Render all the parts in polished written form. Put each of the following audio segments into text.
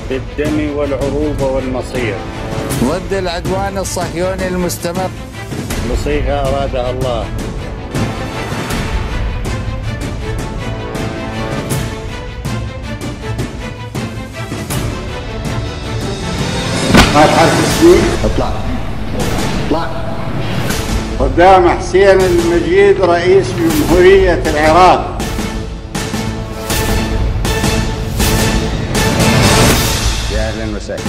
بالدم والعروبة والمصير ضد العدوان الصهيوني المستمر. نصيحة أرادها الله. هات حرف السين. اطلع قدام حسين المجيد رئيس جمهورية العراق. يا أهلا وسهلا.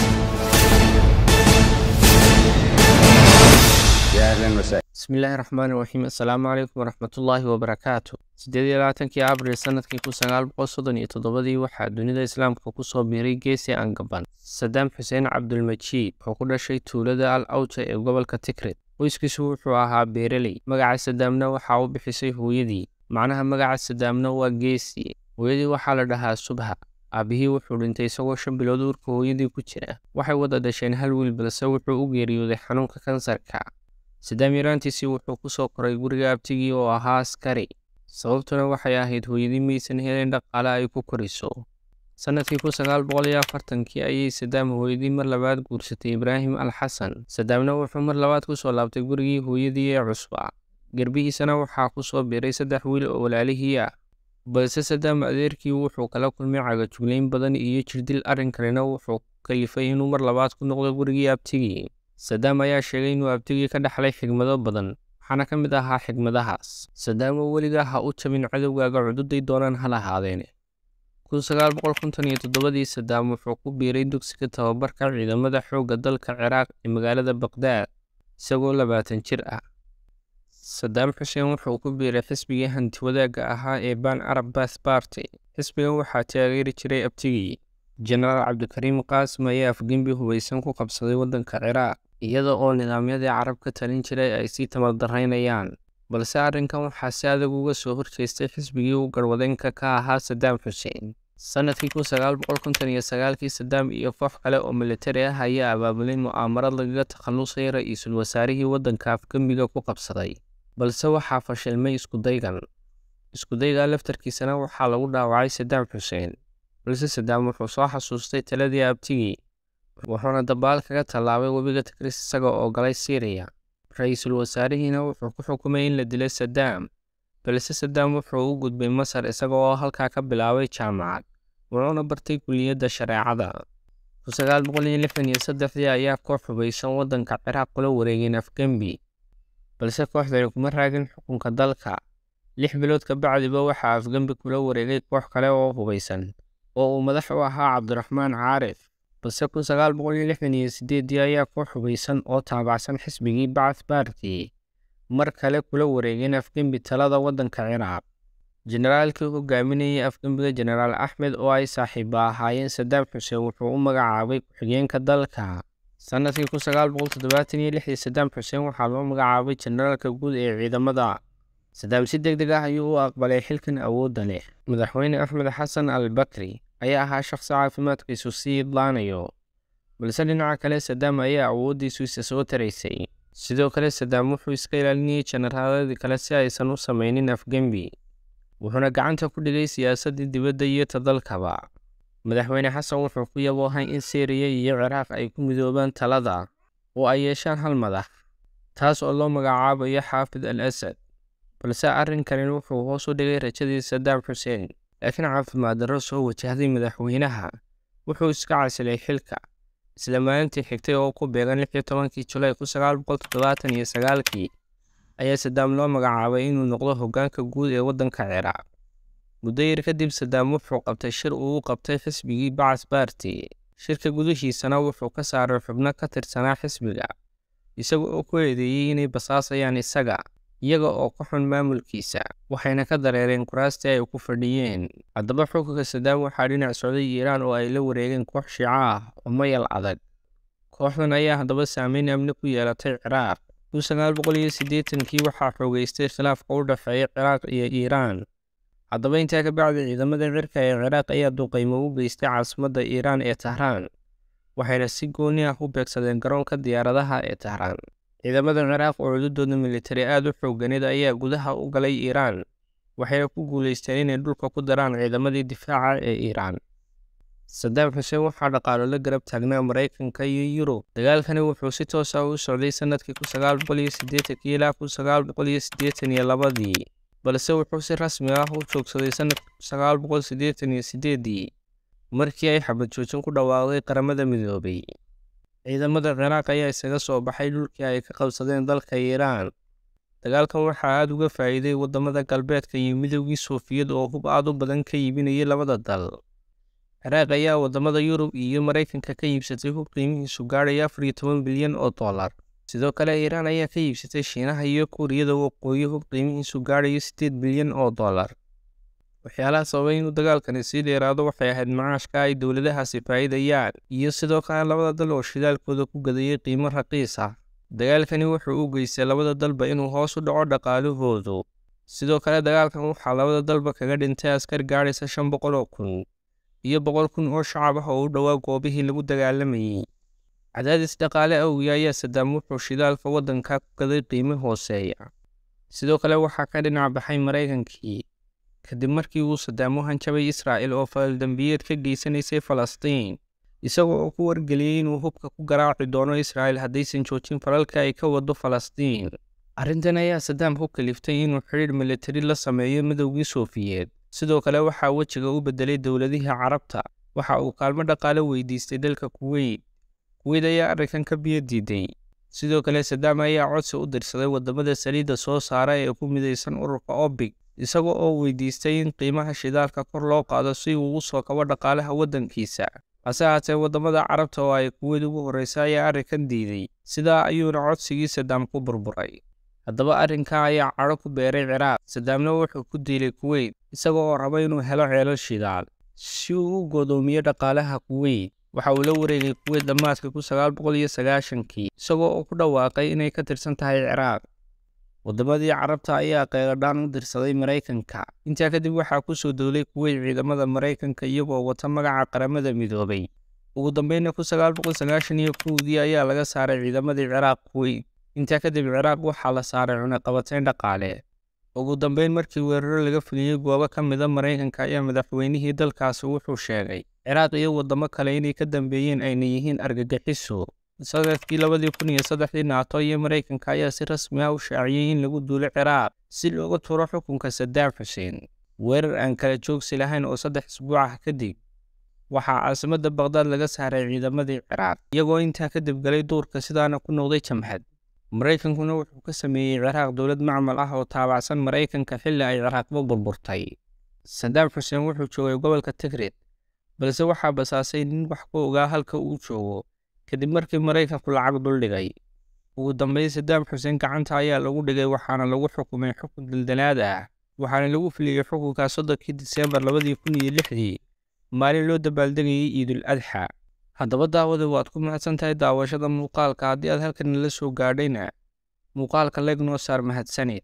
يا أهلا وسهلا. بسم الله الرحمن الرحيم. السلام عليكم ورحمة الله وبركاته. 28 abriil sanadkii 1937 waxaa dunida islaamka ku soo biiray geesi aan gaban. Saddam Hussein Cabdulmajiid wuxuu ku dhashay tuulada Al-Awta ee gobolka Tikrit. Qoyskiisu wuxuu ahaa beeraley. Magaca Saddamna waxa uu bixisay hooyadii. Macnaha magaca Saddamna waa geesi. Hooyadii waxaa la dhahaa Subha. Aabihii wuxuu dhintay isagoo 5 bilood uurka hooyadii ku jira. Waxay wada dhasheen hal wiil balse wuxuu u geeriyooday xanuunka kansarka. Saddam yaraantiisii wuxuu ku soo koray guriga abtigii oo ahaa askari. Sababtuna waxay ahayd hooyadii maysan helin dhaqaale ay ku koriso. Sanadkii 1940 ayay Saddam hooyadii mar labaad guursatay Ibrahim al-Xasan. Saddamna wuxuu mar labaad ku soo laabtay gurigii hooyadii ee cusba. Garbihiisana waxaa ku soo biiray 3 wiil oo walaalihii ah. balse Saddam adeerkii wuxuu kala kulmay cagajuglayn badan iyo jirdil. Arrinkanina wuxuu kalifay inuu mar labaad ku noqdo gurigii abtigii. Saddam ayaa sheegay inuu abtigii ka dhaxlay xigmado badan, waxaana ka mid ahaa xigmadahaas: Saddam oo weligaa ha u jabin cadowgaaga cududay doonaan ha lahaadeen. 1957 Saddam wuxuu ku biiray dugsiga tababarka ciidamada xoogga dalka Ciraaq ee magaalada Baghdad isagoo 20 jir ah. Saddam Hussein wuxuu ku biiray xisbigii hanti-wadaagga ahaa ee Pan Arab Baath Party. Xisbigan waxaa taageeri jiray abtigii. Jenaraal Cabdikariim Qaasim ayaa afgembi hubeysan ku qabsaday waddanka Ciraaq, iyada oo nidaamyadii Carab ka talin jiray ay sii tamardarraynayaan. Balse arrinkan waxaa si adag uga soo horjeestay xisbigii uu garwadeenka ka ahaa Saddam Hussein. Sanadkii 1959 Saddam iyo koox kale oo militari ah ayaa abaabulay mu'aamarad lagaga takhalusay ra'iisul wasaarihii waddanka afgembiga ku qabsaday. balse waxaa fashilmay iskudayga laftarkiisana waxaa lagu dhaawacay Saddam Hussein. balse Saddam wuxuu soo xasuustay taladii abtigii, wuxuuna dabaal kaga tallaabay webiga Tigris isaga oo galay Syria. Ra'iisul wasaarihiina wuxuu ku xukumay in la dilay Saddam, balse Saddam wuxuu u gudbay Masar isaga oo halkaa ka bilaabay jaamacad, wuxuuna bartay kulliyadda shareecada. 1963 ayaa koox hubeysan waddanka Ciraaq kula wareegeen afgembi, balse kooxdani kuma raagin xukunka dalka. 6 bilood ka bacdiba waxaa afgembi kula wareegay koox kale oo hubeysan oo uu madax u ahaa Cabdiraxmaan Caarif. balse 1968 ayaa koox hubeysan oo taabacsan xisbigii Baath Party mar kale kula wareegeen afgembi talada waddanka Ciraaq. Generaalkii hogaaminayay afgembiga Jenaraal Axmed oo ay saaxiibo ahaayeen Saddam Hussein wuxuu u magacaabay ku-xigeenka dalka. sanadkii 1976 Saddam Hussein waxaa loo magacaabay Generaalka Guud ee Ciidamada. Saddam si degdeg ah ayuu u aqbalay xilkan awoodda leh. Madaxweyne Axmed Xasan al-Bakri ayaa ahaa shakhsi caafimaadkiisu sii idlaanayo, balse dhinaca kale Saddam ayaa awooddiisu isa soo taraysay. Sidoo kale Saddam wuxuu iska ilaalinayay jenaraaladii kale si aysan u samaynin afgembi, wuxuuna gacanta ku dhigay siyaasaddii dibadda iyo ta dalkaba. Madaxweyne Xasan wuxuu ku yaboohay in Syria iyo Ciraaq ay ku midoobaan talada oo ay yeeshaan hal madax, taas oo loo magacaabayo Xaafid al-Asad. balse arrinkan wuxuu hoos u dhigay rajadii Saddam Hussein. laakiin caafimaad darro soo wajahday madaxweynaha wuxuu iska casilay xilka. isla maalintii xigtay oo ku beegan 16 Julaay 1979 ayaa Saddam loo magacaabay inuu noqdo hoggaanka guud ee waddanka Ciraaq. muddo yar kadib Saddam wuxuu qabtay shir uu u qabtay xisbigii Baath Party. shirka gudihiisana wuxuu ka saaray xubno ka tirsanaa xisbiga, isaga oo ku eedeeyay inay basaasayaan isaga, iyaga oo ku xun maamulkiisa, waxayna ka dareereen kuraastii ay ku fadhiyeen. haddaba xukunka Saddam waxaa dhinac socday Iiraan oo ay la wareegeen koox Shiico ah oo mayal adag. kooxdan ayaa haddaba saameyn amni ku yeelatay Ciraaq. 1980 waxaa xoogeystay khilaafka u dhexeeya Ciraaq iyo Iiraan. haddaba intaa ka bacdi ciidamada cirka ee Ciraaq ayaa duqeymo u geystay caasimadda Iiraan ee Tahraan, waxayna si gooni ah u beegsadeen garoonka diyaaradaha ee Tahraan. ciidamada Ciraaq oo cududooda militari aad u xoogganeed ayaa gudaha u galay Iiraan, waxayna ku guuleysteen inay dhulka ku daraan ciidamadii difaaca ee Iiraan. Saddam Hussein waxaa dhaqaale la garab taagnaa Mareykanka iyo Yurub. Dagaalkani wuxuu si toos ah u socday sanadkii 1980 ilaa 1982, balse wuxuu si rasmi ah u joogsaday sanadkii 1988 markii ay xabad joojin ku dhawaaqday Qaramada Midoobay. Ciidamada Ciraaq ayaa isaga soo baxay dhulkii ay ka qabsadeen dalka Iiraan. Dagaalkan waxaa aad uga faa'iiday wadamada galbeedka iyo Midowgii Soofiyad oo hub aad u badan ka iibinayay labada dal. Ciraaq ayaa wadamada Yurub iyo Mareykanka ka iibsatay hub qiimihiisu gaadhaya $14 bilyan. Sidoo kale Iiraan ayaa ka iibsatay Shiinaha iyo Kuuriyada Waqooyi hub qiimihiisu gaadhaya $8 bilyan. Waxyaalaha sababay inuu dagaalkani sii dheeraado waxay ahayd macaashka ay dowladahaasi faa'iidayaan iyo sidoo kale labada dal oo shidaalkooda ku gadayay qiimo raqiis ah. Dagaalkani wuxuu u geystay labada dalba inuu hoos u dhaco dhaqaalahoodu. Sidoo kale dagaalkan waxaa labada dalba kaga dhintay askar gaadhaysa 500,000 iyo 100,000 oo shacab ah oo u dhowaa goobihii lagu dagaalamayay. Cadaadis dhaqaale awgeed ayaa Saddam wuxuu shidaalka waddanka ku gaday qiimo hooseeya. Sidoo kale waxaa ka dhinac baxay Mareykankii kadib markii uu Saddam u hanjabay Israa'iil oo fal-dambiyeed ka geysanaysay Falastiin, isagoo oo ku wargeliyay inuu hubka ku garaaci doono Israa'iil haddaysan joojin falalka ay ka wado Falastiin. Arrintan ayaa Saddam ku kaliftay inuu xiriir militari la sameeyo Midowgii Soofiyad. Sidoo kale waxaa wejiga u bedelay dowladihii Carabta. Waxa uu kaalmo dhaqaale weydiistay dalka Kuwait. Kuwait ayaa arrinkan ka biyo diiday. Sidoo kale Saddam ayaa codsi u dirsaday wadamada saliidda soo saara ee ku midaysan ururka OPEC, isagoo oo weydiistay in qiimaha shidaalka kor loo qaado si uu u soo kabo dhaqaalaha waddankiisa. Hase haatee wadamada Carabta oo ay Kuwait ugu horeysay ayaa arrinkan diiday. Sidaa ayuuna codsigii Saddam ku burburay. Haddaba arrinka ayaa cadho ku beeray Ciraaq. Saddamna wuxuu ku diilay Kuwait isagoo oo raba inuu helo ceelal shidaal si uu u godoomiyo dhaqaalaha Kuwait. Waxa uu la wareegay Kuwait dhammaadkii 1990 isagoo oo ku dhawaaqay inay ka tirsan tahay Ciraaq. Wadamadii Carabta ayaa qeyradhaan u dirsaday Mareykanka. Intaa kadib waxaa ku soo duulay Kuwait ciidamada Mareykanka iyagoo wata magaca Qaramada Midoobay. Ugu dambeynna 1991 ayaa laga saaray ciidamadii Ciraaq Kuwait. Intaa kadib Ciraaq waxaa la saaray cunaqabateyn dhaqaale. Ugu dambeyn markii weeraro laga fuliyay goobo ka mid ah Mareykanka ayaa madaxweynihii dalkaasi wuxuu sheegay Ciraaq iyo wadamo kale inay ka dambeeyeen ayna yihiin argagixiso. Sanadkii 2003 NATO iyo Mareykanka ayaa si rasmi ah u shaaciyay in lagu duulo Ciraaq si looga tuuro xukunka Saddam Hussein. Weerar aan kala joogsi lahayn oo 3 isbuuc ah kadib waxaa caasimadda Baghdad laga saaray ciidamadii Ciraaq iyagoo intaa kadib galay duurka sidaana ku noqday jamhad. Mareykankuna wuxuu ka sameeyay Ciraaq dowlad macmal ah oo taabacsan Mareykanka xilli ay Ciraaqba burburtay. Saddam Hussein wuxuu joogay gobolka Tikrit, balse waxaa basaasay nin wax ku ogaa halka uu joogo kadib markii Mareykanku lacag dul dhigay. Ugu dambeyn Saddam Hussein gacanta ayaa lagu dhigay waxaana lagu xukumay xukun daldalaad ah. Waxaana lagu fuliyay xukunkaas 3 Diseembar 2006 maalin loo dabaaldegayay Ciidul Adxa. Haddaba daawada waad ku mahadsantahay daawashada muuqaalka. Haddii aad halkan la soo gaadhayna muuqaalka like noo saar mahadsanid.